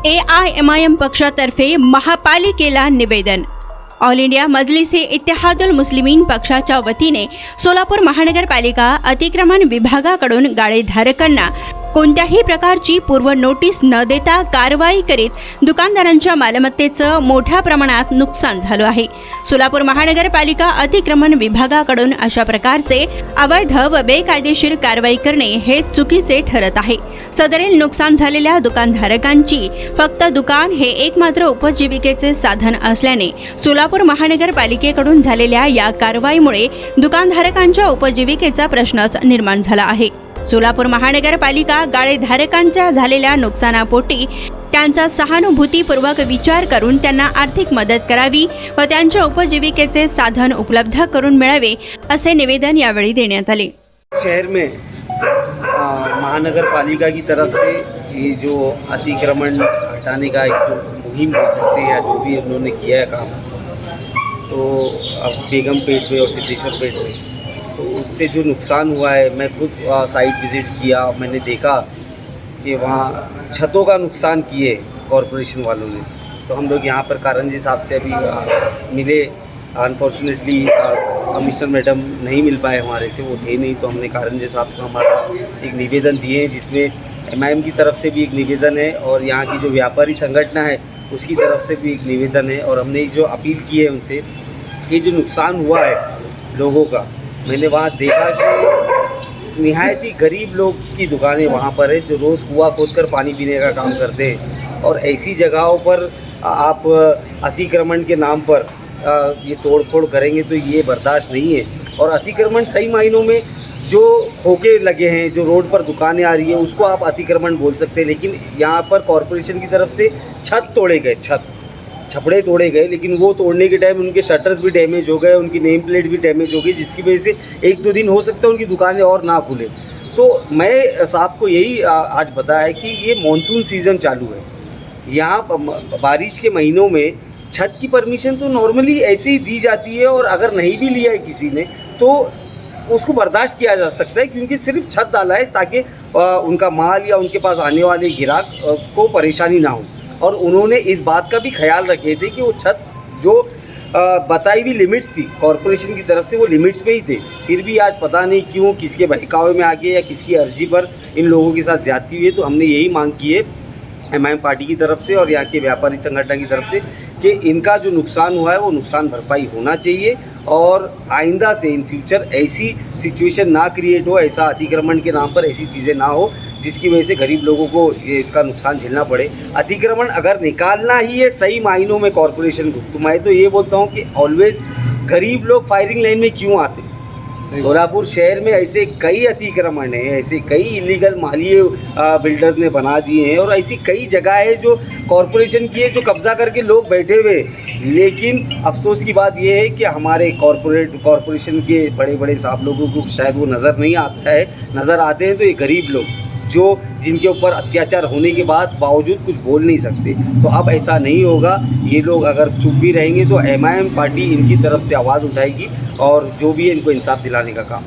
AIMIM पक्षातर्फे महापालिकेला निवेदन। All India Majlise Ittehadul Muslimeen पक्षाच्या वतीने सोलापूर महानगरपालिका अतिक्रमण विभागाकडून गाळेधारकांना कोणत्याही प्रकारची पूर्व नोटीस न देता कारवाई करीत दुकानदारांच्या मालमत्तेचं मोठ्या प्रमाणात नुकसान झालं आहे। सोलापूर महानगरपालिका अतिक्रमण विभागाकडून अशा प्रकारचे अवैध व बेकायदेशीर कारवाई करणे हे चुकीचे ठरत आहे। सदरील नुकसान झालेल्या दुकानधारकांची फक्त दुकान हे एकमात्र उपजीविकेचे साधन असल्याने सोलापूर महानगरपालिकेकडून झालेल्या या कारवाईमुळे दुकानधारकांच्या उपजीविकेचा प्रश्नच निर्माण झाला आहे। सोलापूर महानगरपालिका गाळेधारकांच्या झालेल्या नुकसानापोटी त्यांचा सहानुभूतीपूर्वक विचार करून त्यांना आर्थिक मदत करावी व त्यांच्या उपजीविकेचे साधन उपलब्ध करून मिळावे असे निवेदन यावेळी देण्यात आले। शहर में महानगरपालिका की तरफ से ये जो अतिक्रमण हटाने का एक जो मुहिम बोल सकते हैं या जो भी उन्होंने किया है काम, तो अब बेगम पेट पे और सिद्धेश्वर पेट पे तो उससे जो नुकसान हुआ है, मैं खुद साइट विज़िट किया, मैंने देखा कि वहाँ छतों का नुकसान किए कॉरपोरेशन वालों ने। तो हम लोग यहाँ पर कारंजी साहब से अभी मिले, अनफॉर्चुनेटली कमिश्नर मैडम नहीं मिल पाए हमारे से, वो थे नहीं, तो हमने कारंजी साहब को हमारा एक निवेदन दिए जिसमें MIM की तरफ से भी एक निवेदन है और यहाँ की जो व्यापारी संगठन है उसकी तरफ से भी एक निवेदन है। और हमने जो अपील की है उनसे, ये जो नुकसान हुआ है लोगों का, मैंने वहाँ देखा कि निहायत ही गरीब लोग की दुकानें वहाँ पर है जो रोज़ कुआं खोदकर पानी पीने का काम करते हैं, और ऐसी जगहों पर आप अतिक्रमण के नाम पर ये तोड़फोड़ करेंगे तो ये बर्दाश्त नहीं है। और अतिक्रमण सही मायनों में जो खोखे लगे हैं, जो रोड पर दुकानें आ रही हैं, उसको आप अतिक्रमण बोल सकते हैं, लेकिन यहाँ पर कॉरपोरेशन की तरफ से छत तोड़े गए, छपड़े तोड़े गए, लेकिन वो तोड़ने के टाइम उनके शटर्स भी डैमेज हो गए, उनकी नेम प्लेट भी डैमेज हो गई, जिसकी वजह से 1-2 दिन हो सकता है उनकी दुकानें और ना खुले। तो मैं साहब को यही आज बताया कि ये मॉनसून सीज़न चालू है, यहाँ बारिश के महीनों में छत की परमिशन तो नॉर्मली ऐसे ही दी जाती है, और अगर नहीं भी लिया है किसी ने तो उसको बर्दाश्त किया जा सकता है, क्योंकि सिर्फ छत डाला है ताकि उनका माल या उनके पास आने वाले ग्राहक को परेशानी ना हो। और उन्होंने इस बात का भी ख्याल रखे थे कि वो छत जो बताई हुई लिमिट्स थी कॉरपोरेशन की तरफ से, वो लिमिट्स में ही थे, फिर भी आज पता नहीं क्यों किसके बहकावे में आ गए या किसकी अर्जी पर इन लोगों के साथ ज्यादती हुई है। तो हमने यही मांग की है MIM पार्टी की तरफ से और यहाँ के व्यापारी संगठन की तरफ से कि इनका जो नुकसान हुआ है वो नुकसान भरपाई होना चाहिए, और आइंदा से इन फ्यूचर ऐसी सिचुएशन ना क्रिएट हो, ऐसा अतिक्रमण के नाम पर ऐसी चीज़ें ना हो जिसकी वजह से गरीब लोगों को इसका नुकसान झेलना पड़े। अतिक्रमण अगर निकालना ही है सही मायनों में कॉरपोरेशन को, तो मैं तो ये बोलता हूँ कि ऑलवेज गरीब लोग फायरिंग लाइन में क्यों आते। सोलापुर शहर में ऐसे कई अतिक्रमण हैं, ऐसे कई इलीगल मालिये बिल्डर्स ने बना दिए हैं, और ऐसी कई जगह है जो कॉरपोरेशन की है जो कब्ज़ा करके लोग बैठे हुए। लेकिन अफसोस की बात यह है कि हमारे कॉरपोरेशन के बड़े बड़े साहब लोगों को शायद वो नज़र नहीं आता है, नज़र आते हैं तो ये गरीब लोग जो जिनके ऊपर अत्याचार होने के बाद बावजूद कुछ बोल नहीं सकते। तो अब ऐसा नहीं होगा, ये लोग अगर चुप भी रहेंगे तो MIM पार्टी इनकी तरफ से आवाज़ उठाएगी और जो भी है इनको इंसाफ दिलाने का काम।